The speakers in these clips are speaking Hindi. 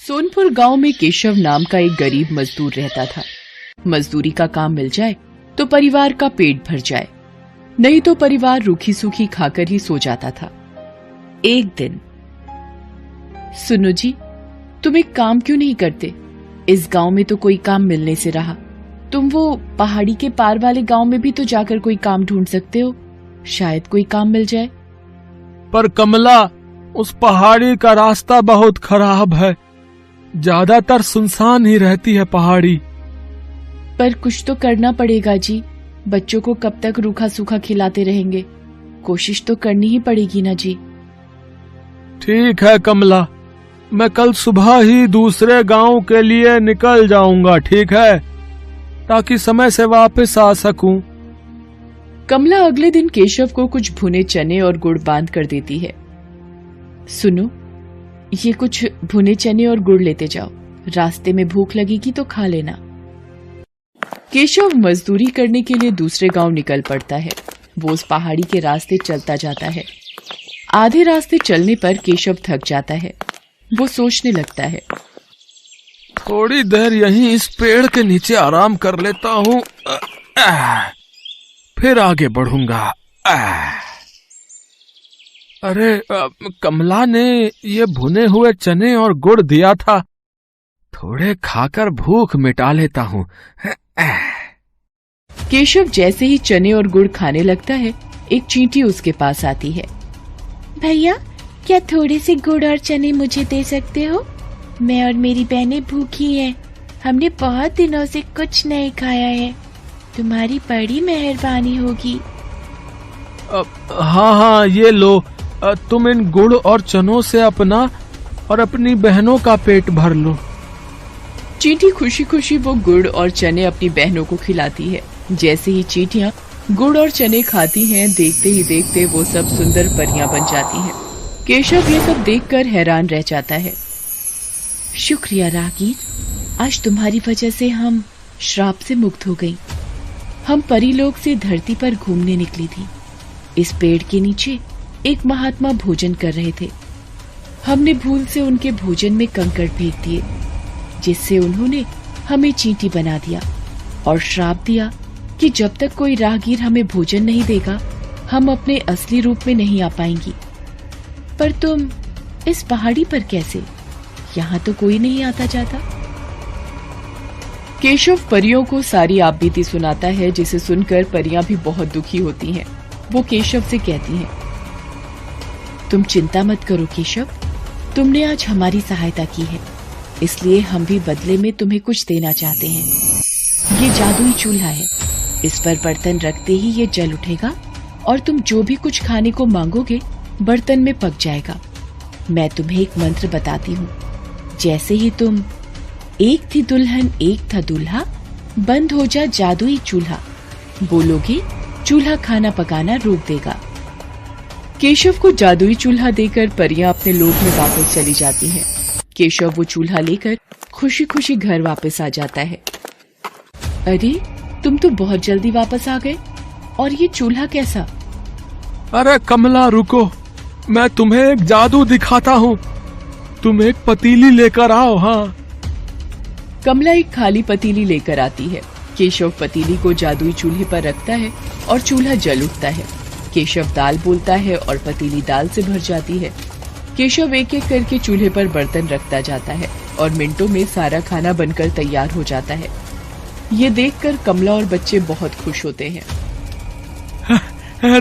सोनपुर गांव में केशव नाम का एक गरीब मजदूर रहता था। मजदूरी का काम मिल जाए तो परिवार का पेट भर जाए, नहीं तो परिवार रूखी सूखी खाकर ही सो जाता था। एक दिन, सुनो जी, तुम एक काम क्यों नहीं करते? इस गांव में तो कोई काम मिलने से रहा। तुम वो पहाड़ी के पार वाले गांव में भी तो जाकर कोई काम ढूंढ सकते हो, शायद कोई काम मिल जाए। पर कमला, उस पहाड़ी का रास्ता बहुत खराब है, ज्यादातर सुनसान ही रहती है पहाड़ी। पर कुछ तो करना पड़ेगा जी, बच्चों को कब तक रूखा सूखा खिलाते रहेंगे? कोशिश तो करनी ही पड़ेगी ना जी। ठीक है कमला, मैं कल सुबह ही दूसरे गांव के लिए निकल जाऊंगा, ठीक है, ताकि समय से वापस आ सकूं। कमला अगले दिन केशव को कुछ भुने चने और गुड़ बांध कर देती है। सुनो, ये कुछ भुने चने और गुड़ लेते जाओ, रास्ते में भूख लगेगी तो खा लेना। केशव मजदूरी करने के लिए दूसरे गांव निकल पड़ता है। वो उस पहाड़ी के रास्ते चलता जाता है। आधे रास्ते चलने पर केशव थक जाता है। वो सोचने लगता है, थोड़ी देर यहीं इस पेड़ के नीचे आराम कर लेता हूँ, फिर आगे बढ़ूंगा। अरे, कमला ने ये भुने हुए चने और गुड़ दिया था, थोड़े खाकर भूख मिटा लेता हूँ। केशव जैसे ही चने और गुड़ खाने लगता है, एक चींटी उसके पास आती है। भैया, क्या थोड़े से गुड़ और चने मुझे दे सकते हो? मैं और मेरी बहनें भूखी हैं। हमने बहुत दिनों से कुछ नहीं खाया है। तुम्हारी बड़ी मेहरबानी होगी। हाँ, ये लो, तुम इन गुड़ और चनों से अपना और अपनी बहनों का पेट भर लो। चींटी खुशी खुशी वो गुड़ और चने अपनी बहनों को खिलाती है। जैसे ही चींटियां गुड़ और चने खाती हैं, देखते ही देखते वो सब सुंदर परियां बन जाती हैं। केशव ये सब देखकर हैरान रह जाता है। शुक्रिया रागीर, आज तुम्हारी वजह से हम श्राप से मुक्त हो गई। हम परीलोक से धरती पर घूमने निकली थी। इस पेड़ के नीचे एक महात्मा भोजन कर रहे थे। हमने भूल से उनके भोजन में कंकड़ फेंक दिए, जिससे उन्होंने हमें चींटी बना दिया और श्राप दिया कि जब तक कोई राहगीर हमें भोजन नहीं देगा, हम अपने असली रूप में नहीं आ पाएंगी। पर तुम इस पहाड़ी पर कैसे? यहाँ तो कोई नहीं आता जाता। केशव परियों को सारी आपबीती सुनाता है, जिसे सुनकर परियां भी बहुत दुखी होती हैं। वो केशव से कहती हैं, तुम चिंता मत करो केशव, तुमने आज हमारी सहायता की है, इसलिए हम भी बदले में तुम्हें कुछ देना चाहते हैं। ये जादुई चूल्हा है, इस पर बर्तन रखते ही ये जल उठेगा और तुम जो भी कुछ खाने को मांगोगे बर्तन में पक जाएगा। मैं तुम्हें एक मंत्र बताती हूँ। जैसे ही तुम एक थी दुल्हन एक था दूल्हा, बंद हो जा जादुई चूल्हा बोलोगे, चूल्हा खाना पकाना रोक देगा। केशव को जादुई चूल्हा देकर परियां अपने लोक में वापस चली जाती हैं। केशव वो चूल्हा लेकर खुशी खुशी घर वापस आ जाता है। अरे, तुम तो बहुत जल्दी वापस आ गए, और ये चूल्हा कैसा? अरे कमला, रुको, मैं तुम्हें एक जादू दिखाता हूँ। तुम एक पतीली लेकर आओ। हाँ। कमला एक खाली पतीली लेकर आती है। केशव पतीली को जादुई चूल्हे पर रखता है और चूल्हा जल उठता है। केशव दाल बोलता है और पतीली दाल से भर जाती है। केशव एक एक करके चूल्हे पर बर्तन रखता जाता है और मिनटों में सारा खाना बनकर तैयार हो जाता है। ये देखकर कमला और बच्चे बहुत खुश होते हैं।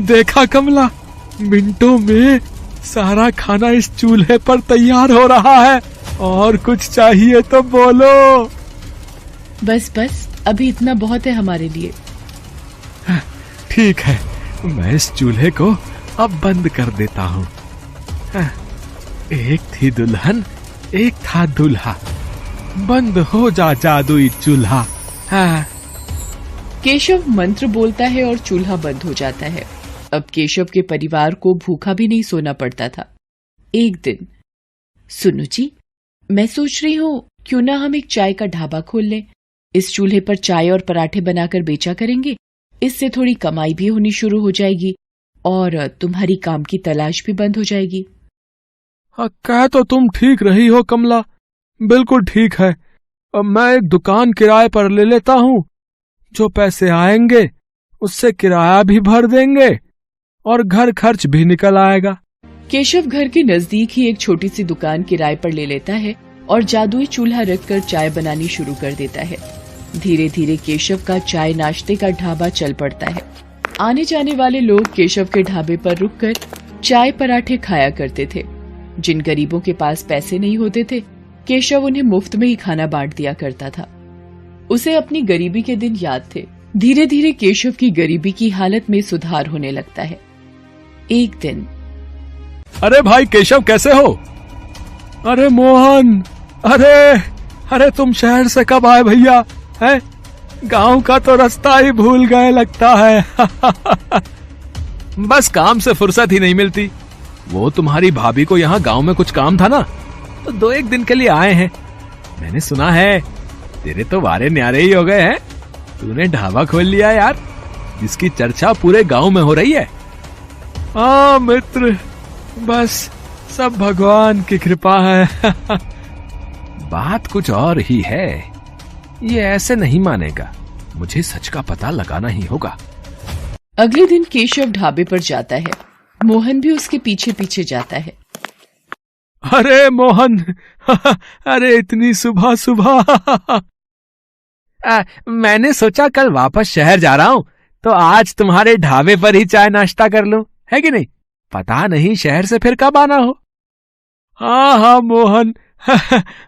देखा कमला, मिनटों में सारा खाना इस चूल्हे पर तैयार हो रहा है। और कुछ चाहिए तो बोलो। बस बस, अभी इतना बहुत है हमारे लिए। ठीक है, मैं इस चूल्हे को अब बंद कर देता हूँ। एक थी दुल्हन एक था दूल्हा, बंद हो जा जादुई चूल्हा। केशव मंत्र बोलता है और चूल्हा बंद हो जाता है। अब केशव के परिवार को भूखा भी नहीं सोना पड़ता था। एक दिन, सुनो जी, मैं सोच रही हूँ क्यों ना हम एक चाय का ढाबा खोल लें। इस चूल्हे पर चाय और पराठे बनाकर बेचा करेंगे, इससे थोड़ी कमाई भी होनी शुरू हो जाएगी और तुम्हारी काम की तलाश भी बंद हो जाएगी। कह तो तुम ठीक रही हो कमला, बिल्कुल ठीक है। अब मैं एक दुकान किराए पर ले लेता हूँ। जो पैसे आएंगे उससे किराया भी भर देंगे और घर खर्च भी निकल आएगा। केशव घर के नजदीक ही एक छोटी सी दुकान किराए पर ले लेता है और जादुई चूल्हा रखकर चाय बनानी शुरू कर देता है। धीरे धीरे केशव का चाय नाश्ते का ढाबा चल पड़ता है। आने जाने वाले लोग केशव के ढाबे पर रुककर चाय पराठे खाया करते थे। जिन गरीबों के पास पैसे नहीं होते थे, केशव उन्हें मुफ्त में ही खाना बांट दिया करता था। उसे अपनी गरीबी के दिन याद थे। धीरे धीरे केशव की गरीबी की हालत में सुधार होने लगता है। एक दिन, अरे भाई केशव, कैसे हो? अरे मोहन, अरे तुम शहर से कब आए भैया? है गांव का तो रास्ता ही भूल गए लगता है। बस काम से फुर्सत ही नहीं मिलती। वो तुम्हारी भाभी को यहाँ गांव में कुछ काम था ना, तो 2-1 दिन के लिए आए हैं। मैंने सुना है तेरे तो वारे न्यारे ही हो गए हैं। तूने ढाबा खोल लिया यार, जिसकी चर्चा पूरे गांव में हो रही है। हाँ मित्र, बस सब भगवान की कृपा है। बात कुछ और ही है। ये ऐसे नहीं मानेगा, मुझे सच का पता लगाना ही होगा। अगले दिन केशव ढाबे पर जाता है। मोहन भी उसके पीछे पीछे जाता है। अरे मोहन, अरे इतनी सुबह सुबह। मैंने सोचा कल वापस शहर जा रहा हूँ, तो आज तुम्हारे ढाबे पर ही चाय नाश्ता कर लूं, है कि नहीं? पता नहीं शहर से फिर कब आना हो। हाँ मोहन,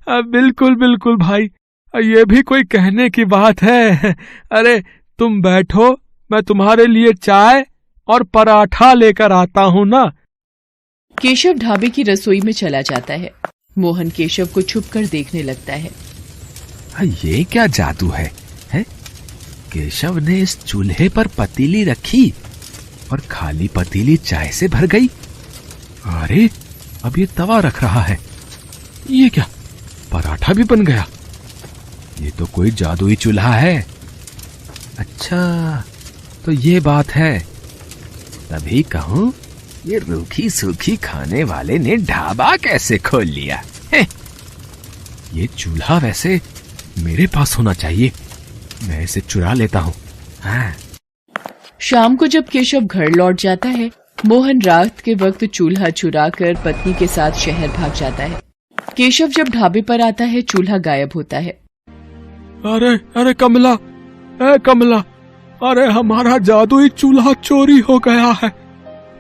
बिल्कुल बिल्कुल भाई, ये भी कोई कहने की बात है। अरे तुम बैठो, मैं तुम्हारे लिए चाय और पराठा लेकर आता हूँ ना। केशव ढाबे की रसोई में चला जाता है। मोहन केशव को छुपकर देखने लगता है। ये क्या जादू है? केशव ने इस चूल्हे पर पतीली रखी और खाली पतीली चाय से भर गई। अरे अब ये तवा रख रहा है। ये क्या, पराठा भी बन गया? ये तो कोई जादुई चूल्हा है। अच्छा, तो ये बात है। तभी कहूं, ये रूखी सूखी खाने वाले ने ढाबा कैसे खोल लिया है? ये चूल्हा वैसे मेरे पास होना चाहिए, मैं इसे चुरा लेता हूँ। हाँ। शाम को जब केशव घर लौट जाता है, मोहन रात के वक्त चूल्हा चुरा कर पत्नी के साथ शहर भाग जाता है। केशव जब ढाबे पर आता है, चूल्हा गायब होता है। अरे कमला, कमला, अरे हमारा जादुई चूल्हा चोरी हो गया है।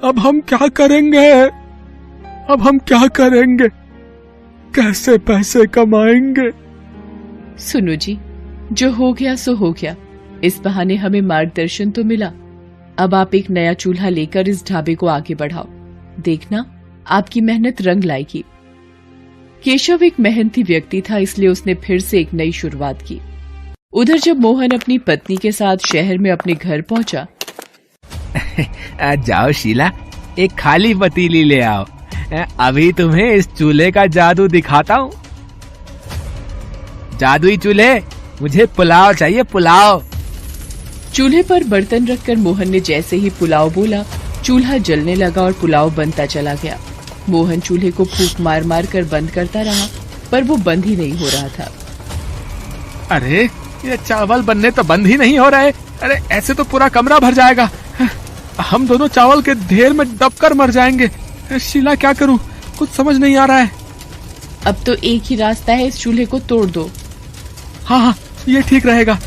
अब हम क्या करेंगे? कैसे पैसे कमाएंगे? सुनो जी, जो हो गया सो हो गया। इस बहाने हमें मार्गदर्शन तो मिला। अब आप एक नया चूल्हा लेकर इस ढाबे को आगे बढ़ाओ। देखना, आपकी मेहनत रंग लाएगी। केशव एक मेहनती व्यक्ति था, इसलिए उसने फिर से एक नई शुरुआत की। उधर जब मोहन अपनी पत्नी के साथ शहर में अपने घर पहुंचा। जाओ शीला, एक खाली पतीली ले आओ। अभी तुम्हें इस चूल्हे का जादू दिखाता हूँ। जादुई चूल्हे, मुझे पुलाव चाहिए, पुलाव। चूल्हे पर बर्तन रखकर मोहन ने जैसे ही पुलाव बोला, चूल्हा जलने लगा और पुलाव बनता चला गया। मोहन चूल्हे को फूंक मार मार कर बंद करता रहा, पर वो बंद ही नहीं हो रहा था। अरे ये चावल बनने तो बंद ही नहीं हो रहे। अरे ऐसे तो पूरा कमरा भर जाएगा। हम दोनों चावल के ढेर में दबकर मर जाएंगे। शीला, क्या करूं, कुछ समझ नहीं आ रहा है। अब तो एक ही रास्ता है, इस चूल्हे को तोड़ दो। हाँ, ये ठीक रहेगा।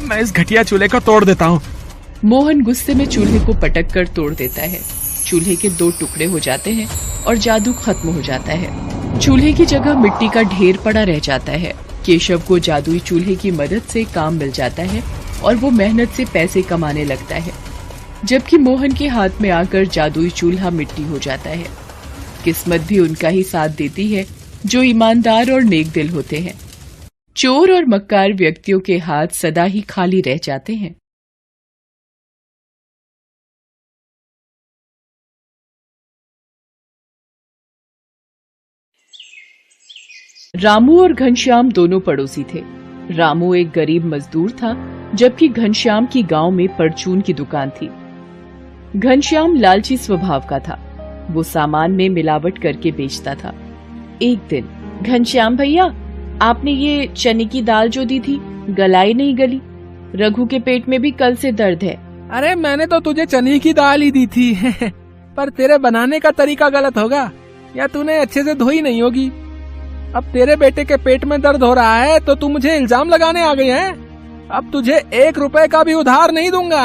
मैं इस घटिया चूल्हे को तोड़ देता हूँ। मोहन गुस्से में चूल्हे को पटक कर तोड़ देता है। चूल्हे के 2 टुकड़े हो जाते हैं और जादू खत्म हो जाता है। चूल्हे की जगह मिट्टी का ढेर पड़ा रह जाता है। केशव को जादुई चूल्हे की मदद से काम मिल जाता है और वो मेहनत से पैसे कमाने लगता है, जबकि मोहन के हाथ में आकर जादुई चूल्हा मिट्टी हो जाता है। किस्मत भी उनका ही साथ देती है जो ईमानदार और नेक दिल होते हैं। चोर और मक्कार व्यक्तियों के हाथ सदा ही खाली रह जाते हैं। रामू और घनश्याम दोनों पड़ोसी थे। रामू एक गरीब मजदूर था, जबकि घनश्याम की गांव में परचून की दुकान थी। घनश्याम लालची स्वभाव का था। वो सामान में मिलावट करके बेचता था। एक दिन, घनश्याम भैया, आपने ये चने की दाल जो दी थी गलाई नहीं गली। रघु के पेट में भी कल से दर्द है। अरे मैंने तो तुझे चने की दाल ही दी थी पर तेरे बनाने का तरीका गलत होगा या तूने अच्छे से धोई नहीं होगी। अब तेरे बेटे के पेट में दर्द हो रहा है तो तू मुझे इल्जाम लगाने आ गई है। अब तुझे 1 रुपए का भी उधार नहीं दूंगा।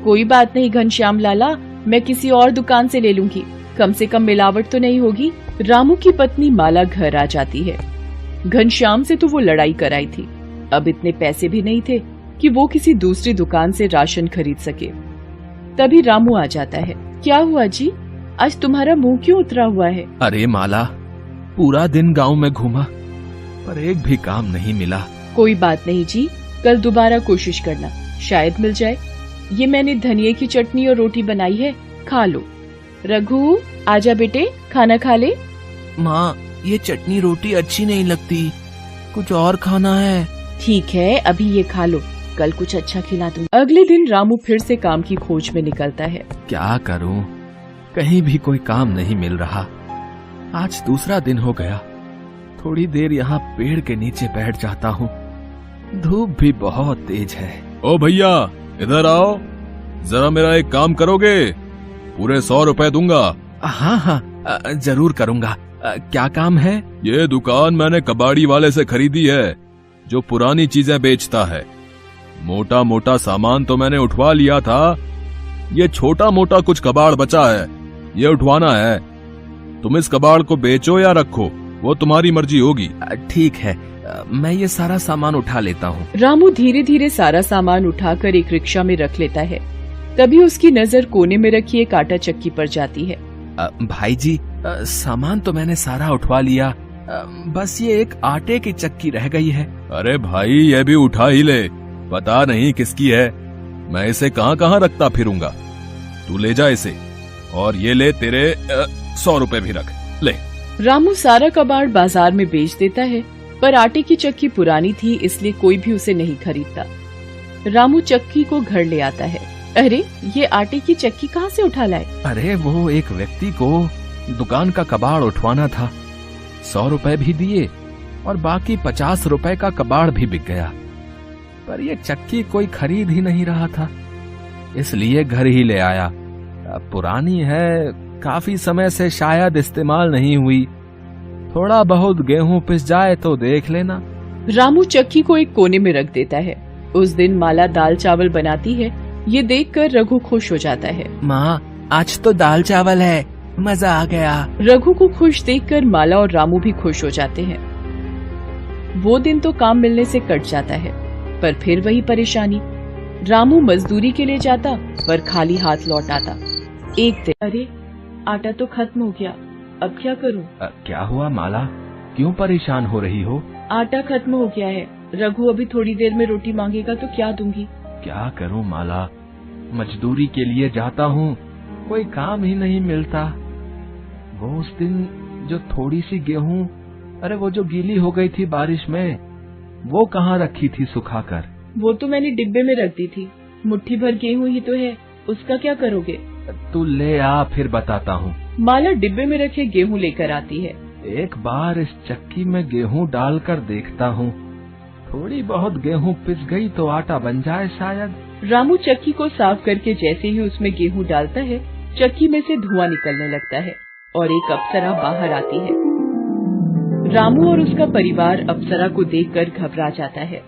कोई बात नहीं घनश्याम लाला, मैं किसी और दुकान से ले लूंगी, कम से कम मिलावट तो नहीं होगी। रामू की पत्नी माला घर आ जाती है। घनश्याम से तो वो लड़ाई कराई थी, अब इतने पैसे भी नहीं थे कि वो किसी दूसरी दुकान से राशन खरीद सके। तभी रामू आ जाता है। क्या हुआ जी, आज तुम्हारा मुंह क्यों उतरा हुआ है? अरे माला, पूरा दिन गांव में घूमा पर एक भी काम नहीं मिला। कोई बात नहीं जी, कल दोबारा कोशिश करना, शायद मिल जाए। ये मैंने धनिये की चटनी और रोटी बनाई है, खा लो। रघु आजा बेटे, खाना खा ले। माँ, ये चटनी रोटी अच्छी नहीं लगती, कुछ और खाना है। ठीक है, अभी ये खा लो, कल कुछ अच्छा खिला दूंगा। अगले दिन रामू फिर से काम की खोज में निकलता है। क्या करूं, कहीं भी कोई काम नहीं मिल रहा। आज दूसरा दिन हो गया। थोड़ी देर यहाँ पेड़ के नीचे बैठ जाता हूँ, धूप भी बहुत तेज है। ओ भैया, इधर आओ, जरा मेरा एक काम करोगे? पूरे 100 रुपए दूंगा। हाँ हाँ, जरूर करूँगा। क्या काम है? ये दुकान मैंने कबाड़ी वाले से खरीदी है, जो पुरानी चीजें बेचता है। मोटा मोटा सामान तो मैंने उठवा लिया था, ये छोटा मोटा कुछ कबाड़ बचा है, ये उठवाना है। तुम इस कबाड़ को बेचो या रखो, वो तुम्हारी मर्जी होगी। ठीक है, मैं ये सारा सामान उठा लेता हूँ। रामू धीरे धीरे सारा सामान उठाकर एक रिक्शा में रख लेता है। तभी उसकी नजर कोने में रखी एक आटा चक्की पर जाती है। भाई जी, सामान तो मैंने सारा उठवा लिया, बस ये एक आटे की चक्की रह गई है। अरे भाई, ये भी उठा ही ले, पता नहीं किसकी है, मैं इसे कहाँ कहाँ रखता फिरूंगा। तू ले जा इसे, और ये ले तेरे 100 रुपए भी रख ले। रामू सारा कबाड़ बाजार में बेच देता है, पर आटे की चक्की पुरानी थी इसलिए कोई भी उसे नहीं खरीदता। रामू चक्की को घर ले आता है। अरे, ये आटे की चक्की कहाँ से उठा लाए? अरे वो एक व्यक्ति को दुकान का कबाड़ उठवाना था, 100 रुपए भी दिए और बाकी 50 रुपए का कबाड़ भी बिक गया। पर ये चक्की कोई खरीद ही नहीं रहा था, इसलिए घर ही ले आया। पुरानी है, काफी समय से शायद इस्तेमाल नहीं हुई, थोड़ा बहुत गेहूं पिस जाए तो देख लेना। रामू चक्की को एक कोने में रख देता है। उस दिन माला दाल चावल बनाती है, ये देखकर रघु खुश हो जाता है। माँ, आज तो दाल चावल है, मजा आ गया। रघु को खुश देखकर माला और रामू भी खुश हो जाते हैं। वो दिन तो काम मिलने से कट जाता है, पर फिर वही परेशानी। रामू मजदूरी के लिए जाता पर खाली हाथ लौट आता। एक दिन, अरे आटा तो खत्म हो गया, अब क्या करूं? क्या हुआ माला, क्यों परेशान हो रही हो? आटा खत्म हो गया है, रघु अभी थोड़ी देर में रोटी मांगेगा तो क्या दूंगी? क्या करूं माला, मजदूरी के लिए जाता हूँ, कोई काम ही नहीं मिलता। वो उस दिन जो थोड़ी सी गेहूं, अरे वो जो गीली हो गई थी बारिश में, वो कहाँ रखी थी सुखाकर? वो तो मैंने डिब्बे में रख दी थी, मुट्ठी भर गेहूं ही तो है, उसका क्या करोगे? तू ले आ, फिर बताता हूँ। माला डिब्बे में रखे गेहूं लेकर आती है। एक बार इस चक्की में गेहूं डालकर देखता हूँ, थोड़ी बहुत गेहूं पिस गई तो आटा बन जाए शायद। रामू चक्की को साफ करके जैसे ही उसमें गेहूं डालता है, चक्की में से धुआं निकलने लगता है और एक अप्सरा बाहर आती है। रामू और उसका परिवार अप्सरा को देखकर घबरा जाता है।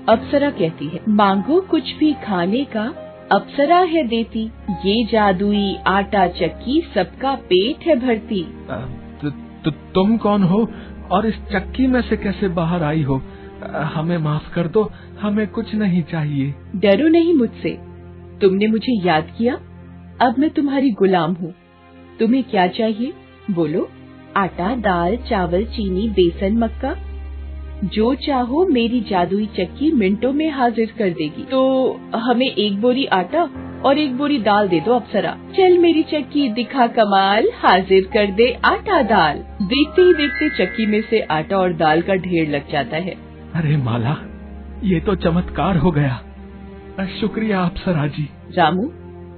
अप्सरा कहती है, मांगो कुछ भी खाने का, अप्सरा है देती, ये जादुई आटा चक्की सबका पेट है भरती। तुम कौन हो और इस चक्की में से कैसे बाहर आई हो? हमें माफ कर दो, हमें कुछ नहीं चाहिए। डरो नहीं मुझसे, तुमने मुझे याद किया, अब मैं तुम्हारी गुलाम हूँ। तुम्हें क्या चाहिए बोलो? आटा, दाल, चावल, चीनी, बेसन, मक्का, जो चाहो मेरी जादुई चक्की मिनटों में हाजिर कर देगी। तो हमें 1 बोरी आटा और 1 बोरी दाल दे दो अप्सरा। चल मेरी चक्की दिखा कमाल, हाजिर कर दे आटा दाल। देखते ही देखते चक्की में से आटा और दाल का ढेर लग जाता है। अरे माला, ये तो चमत्कार हो गया, शुक्रिया अप्सरा जी। रामू,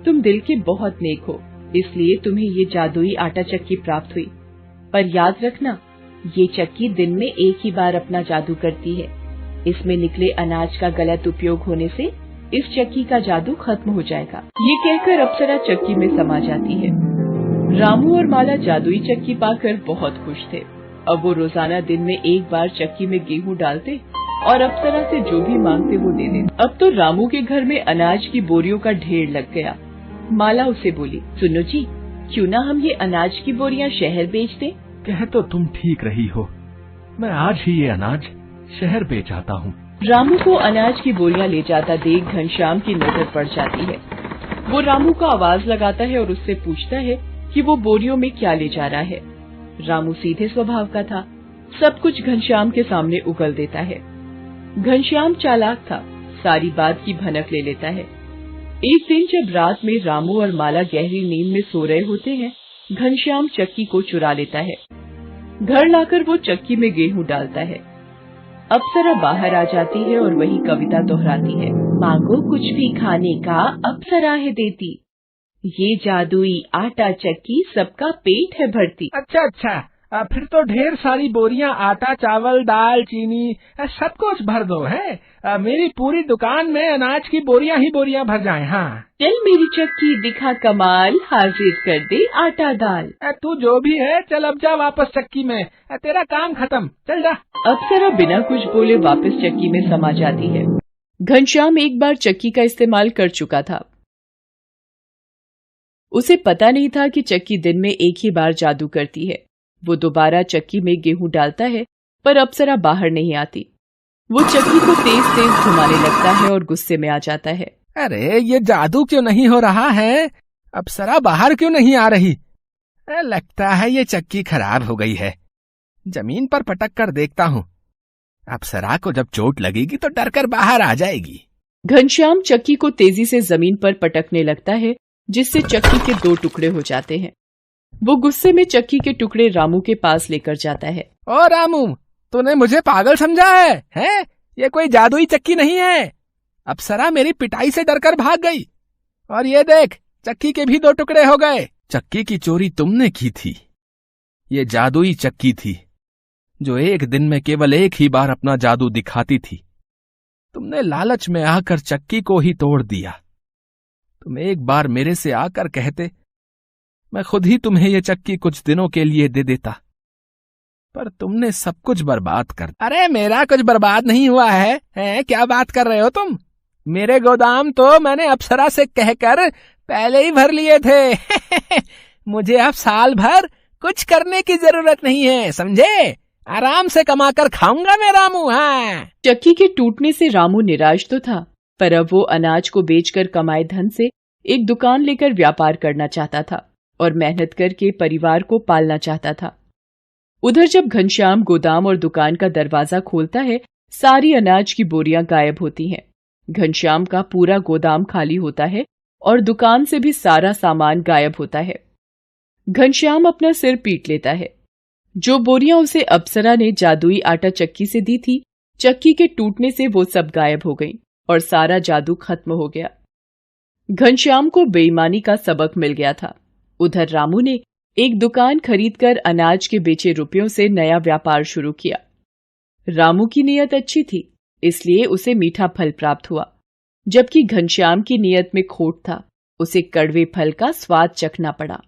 तुम दिल के बहुत नेक हो, इसलिए तुम्हें ये जादुई आटा चक्की प्राप्त हुई। पर याद रखना, ये चक्की दिन में एक ही बार अपना जादू करती है। इसमें निकले अनाज का गलत उपयोग होने से इस चक्की का जादू खत्म हो जाएगा। ये कहकर अप्सरा चक्की में समा जाती है। रामू और माला जादुई चक्की पाकर बहुत खुश थे। अब वो रोजाना दिन में एक बार चक्की में गेहूं डालते और अप्सरा से जो भी मांगते वो दे देते। अब तो रामू के घर में अनाज की बोरियों का ढेर लग गया। माला उसे बोली, सुनो जी, क्यों ना हम ये अनाज की बोरियां शहर बेच दें? कह तो तुम ठीक रही हो, मैं आज ही ये अनाज शहर बेच आता हूँ। रामू को अनाज की बोरियां ले जाता देख घनश्याम की नजर पड़ जाती है। वो रामू का आवाज लगाता है और उससे पूछता है कि वो बोरियों में क्या ले जा रहा है। रामू सीधे स्वभाव का था, सब कुछ घनश्याम के सामने उगल देता है। घनश्याम चालाक था, सारी बात की भनक ले लेता है। एक दिन जब रात में रामू और माला गहरी नींद में सो रहे होते हैं, घनश्याम चक्की को चुरा लेता है। घर लाकर वो चक्की में गेहूं डालता है। अप्सरा बाहर आ जाती है और वही कविता दोहराती है, मांगो कुछ भी खाने का अप्सरा है देती, ये जादुई आटा चक्की सबका पेट है भरती। अच्छा, फिर तो ढेर सारी बोरियां आटा, चावल, दाल, चीनी सब कुछ भर दो है। मेरी पूरी दुकान में अनाज की बोरियां ही बोरियां भर जाएं। हाँ, चल मेरी चक्की दिखा कमाल, हाजिर कर दे आटा दाल। तू जो भी है, चल अब जा वापस चक्की में, तेरा काम खत्म, चल जा। अप्सरा बिना कुछ बोले वापस चक्की में समा जाती है। घनश्याम एक बार चक्की का इस्तेमाल कर चुका था। उसे पता नहीं था कि चक्की दिन में एक ही बार जादू करती है। वो दोबारा चक्की में गेहूं डालता है, पर अप्सरा बाहर नहीं आती। वो चक्की को तेज तेज घुमाने लगता है और गुस्से में आ जाता है। अरे ये जादू क्यों नहीं हो रहा है? अप्सरा बाहर क्यों नहीं आ रही? लगता है ये चक्की खराब हो गई है। जमीन पर पटक कर देखता हूँ, अप्सरा को जब चोट लगेगी तो डरकर बाहर आ जाएगी। घनश्याम चक्की को तेजी से जमीन पर पटकने लगता है, जिससे चक्की के 2 टुकड़े हो जाते हैं। वो गुस्से में चक्की के टुकड़े रामू के पास लेकर जाता है। ओ रामू, तूने मुझे पागल समझा है? हैं? ये कोई जादुई चक्की नहीं है। अप्सरा मेरी पिटाई से डरकर भाग गई और ये देख, चक्की के भी 2 टुकड़े हो गए। चक्की की चोरी तुमने की थी। ये जादुई चक्की थी जो एक दिन में केवल एक ही बार अपना जादू दिखाती थी। तुमने लालच में आकर चक्की को ही तोड़ दिया। तुम एक बार मेरे से आकर कहते, मैं खुद ही तुम्हें ये चक्की कुछ दिनों के लिए दे देता, पर तुमने सब कुछ बर्बाद कर। अरे मेरा कुछ बर्बाद नहीं हुआ है, क्या बात कर रहे हो तुम? मेरे गोदाम तो मैंने अप्सरा से कहकर पहले ही भर लिए थे। मुझे अब साल भर कुछ करने की जरूरत नहीं है, समझे? आराम से कमाकर खाऊंगा मैं रामू। हाँ। चक्की के टूटने से रामू निराश तो था, पर अब वो अनाज को बेचकर कमाए धन से एक दुकान लेकर व्यापार करना चाहता था और मेहनत करके परिवार को पालना चाहता था। उधर जब घनश्याम गोदाम और दुकान का दरवाजा खोलता है, सारी अनाज की बोरियां गायब होती हैं। घनश्याम का पूरा गोदाम खाली होता है और दुकान से भी सारा सामान गायब होता है। घनश्याम अपना सिर पीट लेता है। जो बोरियां उसे अप्सरा ने जादुई आटा चक्की से दी थी, चक्की के टूटने से वो सब गायब हो गई और सारा जादू खत्म हो गया। घनश्याम को बेईमानी का सबक मिल गया था। उधर रामू ने एक दुकान खरीदकर अनाज के बेचे रुपयों से नया व्यापार शुरू किया। रामू की नीयत अच्छी थी, इसलिए उसे मीठा फल प्राप्त हुआ, जबकि घनश्याम की नीयत में खोट था, उसे कड़वे फल का स्वाद चखना पड़ा।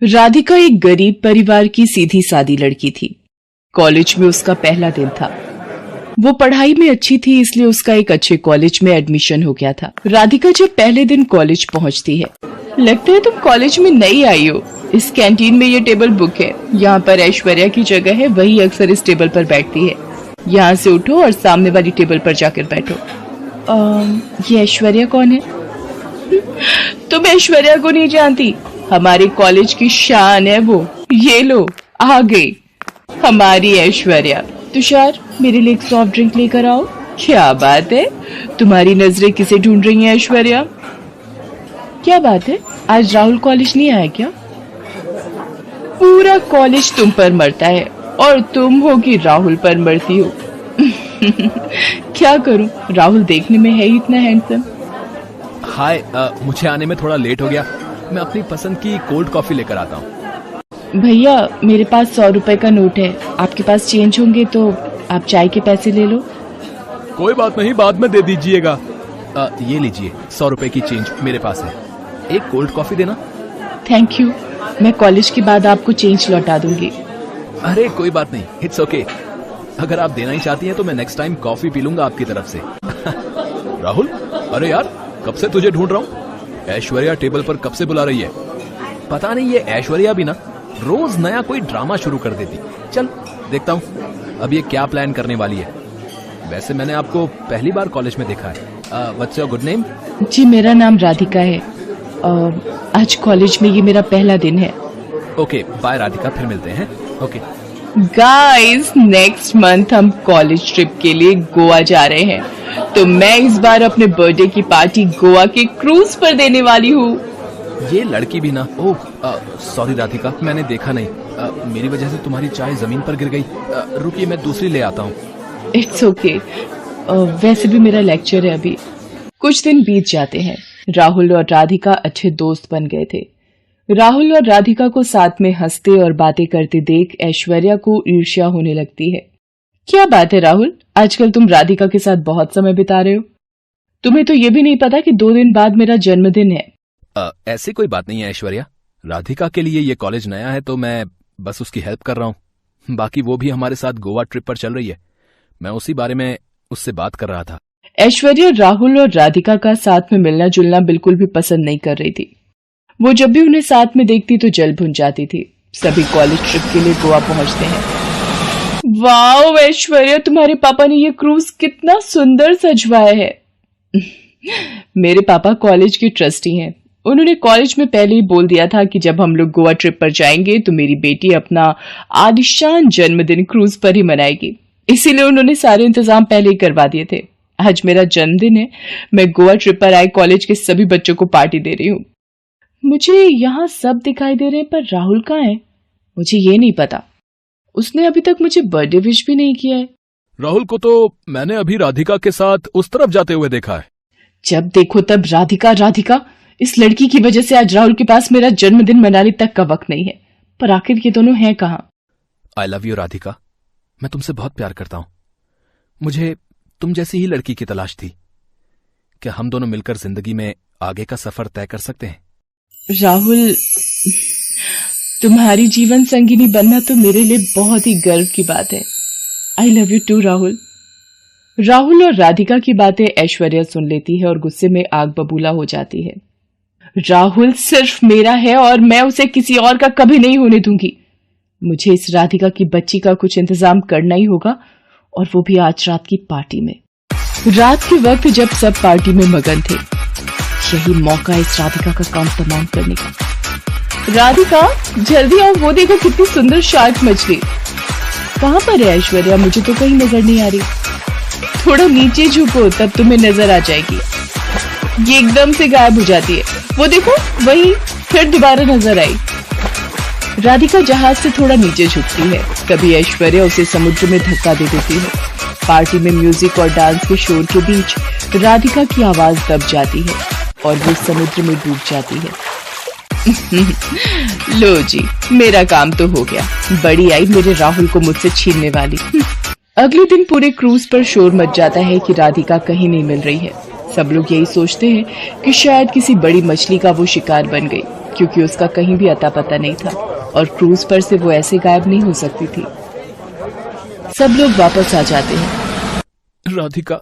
राधिका एक गरीब परिवार की सीधी सादी लड़की थी। कॉलेज में उसका पहला दिन था। वो पढ़ाई में अच्छी थी, इसलिए उसका एक अच्छे कॉलेज में एडमिशन हो गया था। राधिका जब पहले दिन कॉलेज पहुंचती है, लगता है तुम कॉलेज में नई आई हो। इस कैंटीन में ये टेबल बुक है, यहाँ पर ऐश्वर्या की जगह है, वही अक्सर इस टेबल पर बैठती है। यहाँ से उठो और सामने वाली टेबल पर जाकर बैठो। ये ऐश्वर्या कौन है? तुम ऐश्वर्या को नहीं जानती? हमारे कॉलेज की शान है वो। ये लो, आ गई हमारी ऐश्वर्या। तुषार, मेरे लिए एक सॉफ्ट ड्रिंक लेकर आओ। क्या बात है, तुम्हारी नजरें किसे ढूंढ रही हैं ऐश्वर्या? क्या बात है, आज राहुल कॉलेज नहीं आया क्या? पूरा कॉलेज तुम पर मरता है और तुम हो कि राहुल पर मरती हो। क्या करूं, राहुल देखने में है ही इतना हैंडसम। हाय, मुझे आने में थोड़ा लेट हो गया। मैं अपनी पसंद की कोल्ड कॉफी लेकर आता हूँ। भैया मेरे पास 100 रुपए का नोट है, आपके पास चेंज होंगे तो आप चाय के पैसे ले लो। कोई बात नहीं, बाद में दे दीजिएगा। ये लीजिए 100 रुपए की चेंज मेरे पास है। एक कोल्ड कॉफी देना। थैंक यू, मैं कॉलेज के बाद आपको चेंज लौटा दूंगी। अरे कोई बात नहीं, इट्स ओके। अगर आप देना ही चाहती हैं तो मैं नेक्स्ट टाइम कॉफी पी लूंगा आपकी तरफ से। राहुल, अरे यार कब से तुझे ढूंढ रहा हूँ। ऐश्वर्या टेबल पर कब से बुला रही है। पता नहीं ये ऐश्वर्या भी ना रोज नया कोई ड्रामा शुरू कर देती। चल देखता हूँ अब ये क्या प्लान करने वाली है। वैसे मैंने आपको पहली बार कॉलेज में देखा है। What's your good name? जी मेरा नाम राधिका है और आज कॉलेज में ये मेरा पहला दिन है। ओके बाय राधिका, फिर मिलते हैं। ओके गाइस, नेक्स्ट मंथ हम कॉलेज ट्रिप के लिए गोवा जा रहे हैं, तो मैं इस बार अपने बर्थडे की पार्टी गोवा के क्रूज पर देने वाली हूँ। ये लड़की भी ना। ओह सॉरी राधिका, मैंने देखा नहीं। मेरी वजह से तुम्हारी चाय जमीन पर गिर गई। रुकिए मैं दूसरी ले आता हूँ। It's okay. वैसे भी मेरा लेक्चर है अभी। कुछ दिन बीत जाते हैं। राहुल और राधिका अच्छे दोस्त बन गए थे। राहुल और राधिका को साथ में हंसते और बातें करते देख ऐश्वर्या को ईर्ष्या होने लगती है। क्या बात है राहुल, आजकल तुम राधिका के साथ बहुत समय बिता रहे हो। तुम्हें तो ये भी नहीं पता कि 2 दिन बाद मेरा जन्मदिन है। ऐसी कोई बात नहीं है ऐश्वर्या। राधिका के लिए ये कॉलेज नया है तो मैं बस उसकी हेल्प कर रहा हूँ। बाकी वो भी हमारे साथ गोवा ट्रिप पर चल रही है। मैं उसी बारे में उससे बात कर रहा था। ऐश्वर्या राहुल और राधिका का साथ में मिलना जुलना बिल्कुल भी पसंद नहीं कर रही थी। वो जब भी उन्हें साथ में देखती तो जल भुन जाती थी। सभी कॉलेज ट्रिप के लिए गोवा पहुंचते हैं। वाओ ऐश्वर्या, तुम्हारे पापा ने ये क्रूज कितना सुंदर सजवाया है। मेरे पापा कॉलेज के ट्रस्टी हैं। उन्होंने कॉलेज में पहले ही बोल दिया था कि जब हम लोग गोवा ट्रिप पर जाएंगे तो मेरी बेटी अपना आलिशान जन्मदिन क्रूज पर ही मनाएगी। इसीलिए उन्होंने सारे इंतजाम पहले ही करवा दिए थे। आज मेरा जन्मदिन है, मैं गोवा ट्रिप पर आए कॉलेज के सभी बच्चों को पार्टी दे रही हूँ। मुझे यहाँ सब दिखाई दे रहे हैं, पर राहुल कहाँ है? मुझे ये नहीं पता। उसने अभी तक मुझे बर्थडे विश भी नहीं किया है। राहुल को तो मैंने अभी राधिका के साथ उस तरफ जाते हुए देखा है। जब देखो तब राधिका राधिका। इस लड़की की वजह से आज राहुल के पास मेरा जन्मदिन मनाने तक का वक्त नहीं है। पर आखिर ये दोनों हैं कहाँ? आई लव यू राधिका, मैं तुमसे बहुत प्यार करता हूँ। मुझे तुम जैसी ही लड़की की तलाश थी। क्या हम दोनों मिलकर जिंदगी में आगे का सफर तय कर सकते हैं? राहुल, तुम्हारी जीवन संगिनी बनना तो मेरे लिए बहुत ही गर्व की बात है। I love you too Rahul. Rahul और राधिका की बातें ऐश्वर्या सुन लेती है और गुस्से में आग बबूला हो जाती है। राहुल सिर्फ मेरा है और मैं उसे किसी और का कभी नहीं होने दूंगी। मुझे इस राधिका की बच्ची का कुछ इंतजाम करना ही होगा, और वो भी आज रात की पार्टी में। रात के वक्त जब सब पार्टी में मगन थे, यही मौका इस राधिका का काम तमाम करने का। राधिका जल्दी आओ, वो देखो कितनी सुंदर शार्क मछली। कहाँ पर है ऐश्वर्या? मुझे तो कहीं नजर नहीं आ रही। थोड़ा नीचे झुको तब तुम्हें नजर आ जाएगी। ये एकदम से गायब हो जाती है। वो देखो वही फिर दोबारा नजर आई। राधिका जहाज से थोड़ा नीचे झुकती है। कभी ऐश्वर्या उसे समुद्र में धक्का दे देती है। पार्टी में म्यूजिक और डांस के शोर के बीच राधिका की आवाज दब जाती है और वो समुद्र में डूब जाती है। लो जी, मेरा काम तो हो गया। बड़ी आई मेरे राहुल को मुझसे छीनने वाली। अगले दिन पूरे क्रूज पर शोर मच जाता है कि राधिका कहीं नहीं मिल रही है। सब लोग यही सोचते हैं कि शायद किसी बड़ी मछली का वो शिकार बन गई, क्योंकि उसका कहीं भी अता पता नहीं था और क्रूज पर से वो ऐसे गायब नहीं हो सकती थी। सब लोग वापस आ जाते हैं। राधिका,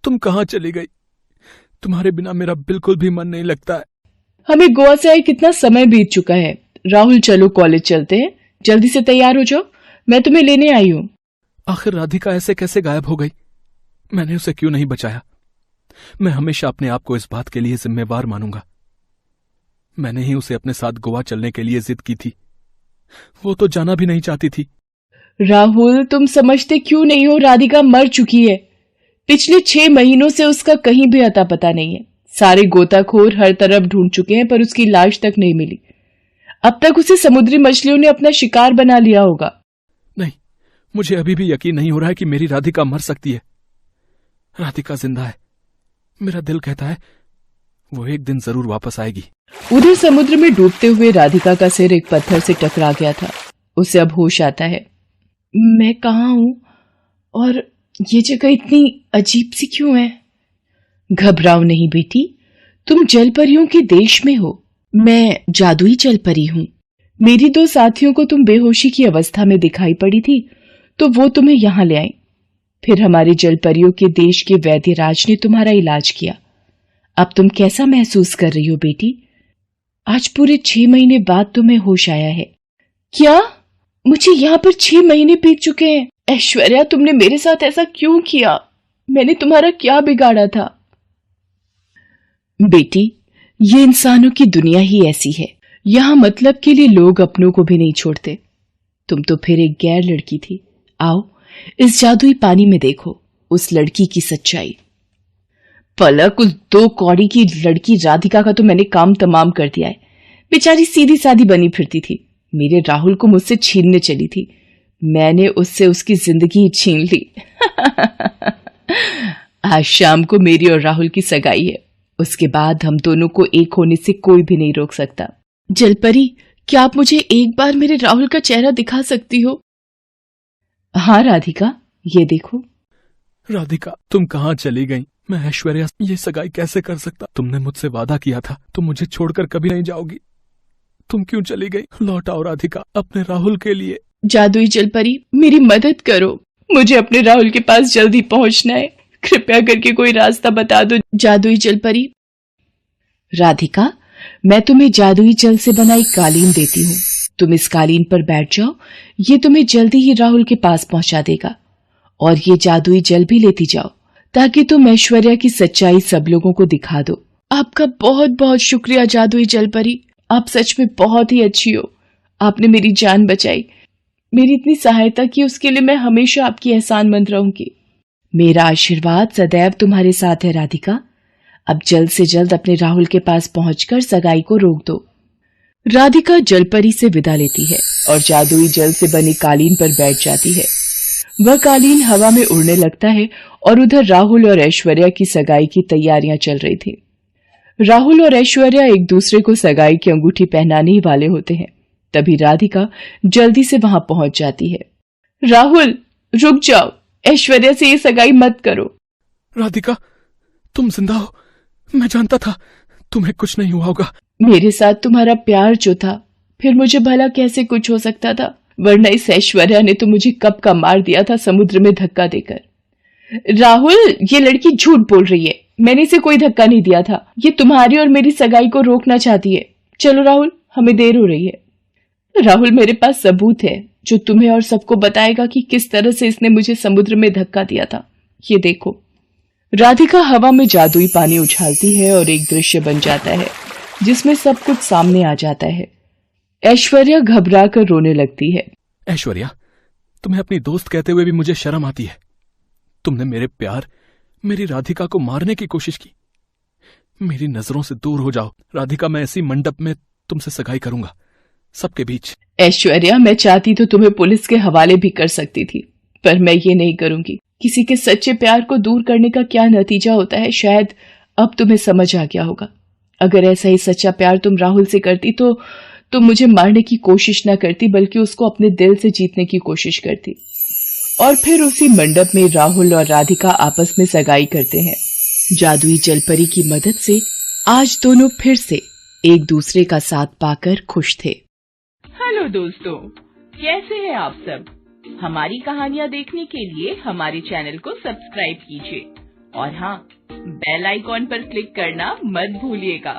तुम कहाँ चली गई? तुम्हारे बिना मेरा बिल्कुल भी मन नहीं लगता है। हमें गोवा से आए कितना समय बीत चुका है। राहुल चलो कॉलेज चलते हैं। जल्दी से तैयार हो जाओ, मैं तुम्हें लेने आई हूँ। आखिर राधिका ऐसे कैसे गायब हो गई? मैंने उसे क्यों नहीं बचाया? मैं हमेशा अपने आप को इस बात के लिए जिम्मेवार मानूंगा। मैंने ही उसे अपने साथ गोवा चलने के लिए जिद की थी। वो तो जाना भी नहीं चाहती थी। राहुल, तुम समझते क्यों नहीं हो? राधिका मर चुकी है। पिछले 6 महीनों से उसका कहीं भी अता पता नहीं है। सारे गोताखोर हर तरफ ढूंढ चुके हैं, पर उसकी लाश तक नहीं मिली। अब तक उसे समुद्री मछलियों ने अपना शिकार बना लिया होगा। नहीं, मुझे अभी भी यकीन नहीं हो रहा है कि मेरी राधिका मर सकती है। राधिका जिंदा है। मेरा दिल कहता है वो एक दिन जरूर वापस आएगी। उधर समुद्र में डूबते हुए राधिका का सिर एक पत्थर से टकरा गया था। उसे अब होश आता है। मैं कहाँ हूँ और ये जगह इतनी अजीब सी क्यों है? घबराओ नहीं बेटी, तुम जलपरियों के देश में हो। मैं जादुई जलपरी हूँ। मेरी 2 साथियों को तुम बेहोशी की अवस्था में दिखाई पड़ी थी तो वो तुम्हें यहाँ ले आई। फिर हमारे जलपरियों के देश के वैद्यराज ने तुम्हारा इलाज किया। अब तुम कैसा महसूस कर रही हो बेटी? आज पूरे 6 महीने बाद तुम्हें होश आया है। क्या? मुझे यहाँ पर 6 महीने बीत चुके हैं। ऐश्वर्या, तुमने मेरे साथ ऐसा क्यों किया? मैंने तुम्हारा क्या बिगाड़ा था? बेटी, ये इंसानों की दुनिया ही ऐसी है। यहाँ मतलब के लिए लोग अपनों को भी नहीं छोड़ते। तुम तो फिर एक गैर लड़की थी। आओ इस जादुई पानी में देखो उस लड़की की सच्चाई। पलक, उस 2 कौड़ी की लड़की राधिका का तो मैंने काम तमाम कर दिया है। बेचारी सीधी सादी बनी फिरती थी। मेरे राहुल को मुझसे छीनने चली थी। मैंने उससे उसकी जिंदगी ही छीन ली। आज शाम को मेरी और राहुल की सगाई है। उसके बाद हम दोनों को एक होने से कोई भी नहीं रोक सकता। जलपरी, क्या आप मुझे एक बार मेरे राहुल का चेहरा दिखा सकती हो? हाँ राधिका, ये देखो। राधिका, तुम कहाँ चली गई? मैं ऐश्वर्या ये सगाई कैसे कर सकता? तुमने मुझसे वादा किया था तुम मुझे छोड़कर कभी नहीं जाओगी। तुम क्यों चली गई? लौट आओ राधिका, अपने राहुल के लिए। जादुई जलपरी, मेरी मदद करो। मुझे अपने राहुल के पास जल्दी पहुंचना है। कृपया करके कोई रास्ता बता दो जादुई जलपरी। राधिका, मैं तुम्हें जादुई जल से बनाई कालीन देती हूँ। तुम इस कालीन पर बैठ जाओ। ये तुम्हें जल्दी ही राहुल के पास पहुंचा देगा। और ये जादुई जल भी लेती जाओ ताकि तुम ऐश्वर्या की सच्चाई सब लोगों को दिखा दो। आपका बहुत बहुत शुक्रिया जादुई जलपरी। आप सच में बहुत ही अच्छी हो। आपने मेरी जान बचाई। मेरी इतनी सहायता की उसके लिए मैं हमेशा आपकी एहसानमंद रहूंगी। मेरा आशीर्वाद सदैव तुम्हारे साथ है राधिका। अब जल्द से जल्द अपने राहुल के पास पहुंचकर सगाई को रोक दो। राधिका जलपरी से विदा लेती है और जादुई जल से बनी कालीन पर बैठ जाती है। वह कालीन हवा में उड़ने लगता है और उधर राहुल और ऐश्वर्या की सगाई की तैयारियां चल रही थी। राहुल और ऐश्वर्या एक दूसरे को सगाई की अंगूठी पहनाने ही वाले होते हैं। तभी राधिका जल्दी से वहां पहुंच जाती है। राहुल, रुक जाओ। ऐश्वर्या से ये सगाई मत करो। राधिका, तुम जिंदा हो। मैं जानता था तुम्हें कुछ नहीं हुआ होगा। मेरे साथ तुम्हारा प्यार जो था, फिर मुझे भला कैसे कुछ हो सकता था? वरना इस ऐश्वर्या ने तो मुझे कब का मार दिया था समुद्र में धक्का देकर। राहुल, ये लड़की झूठ बोल रही है। मैंने इसे कोई धक्का नहीं दिया था। ये तुम्हारी और मेरी सगाई को रोकना चाहती है। चलो राहुल, हमें देर हो रही है। राहुल, मेरे पास सबूत है जो तुम्हें और सबको बताएगा कि किस तरह से इसने मुझे समुद्र में धक्का दिया था। ये देखो। राधिका हवा में जादुई पानी उछालती है और एक दृश्य बन जाता है जिसमें सब कुछ सामने आ जाता है। ऐश्वर्या घबरा कर रोने लगती है। ऐश्वर्या, तुम्हें अपनी दोस्त कहते हुए भी मुझे शर्म आती है। तुमने मेरे प्यार, मेरी राधिका को मारने की कोशिश की। मेरी नजरों से दूर हो जाओ राधिका। मैं ऐसी मंडप में तुमसे सगाई करूंगा, सबके बीच। ऐश्वर्या, मैं चाहती तो तुम्हें पुलिस के हवाले भी कर सकती थी, पर मैं ये नहीं करूंगी। किसी के सच्चे प्यार को दूर करने का क्या नतीजा होता है, शायद अब तुम्हें समझ आ गया होगा। अगर ऐसा ही सच्चा प्यार तुम राहुल से करती तो तुम मुझे मारने की कोशिश न करती, बल्कि उसको अपने दिल से जीतने की कोशिश करती। और फिर उसी मंडप में राहुल और राधिका आपस में सगाई करते हैं। जादुई जलपरी की मदद से आज दोनों फिर से एक दूसरे का साथ पाकर खुश थे। हेलो दोस्तों, कैसे हैं आप सब? हमारी कहानियाँ देखने के लिए हमारे चैनल को सब्सक्राइब कीजिए और हाँ, बेल आइकॉन पर क्लिक करना मत भूलिएगा।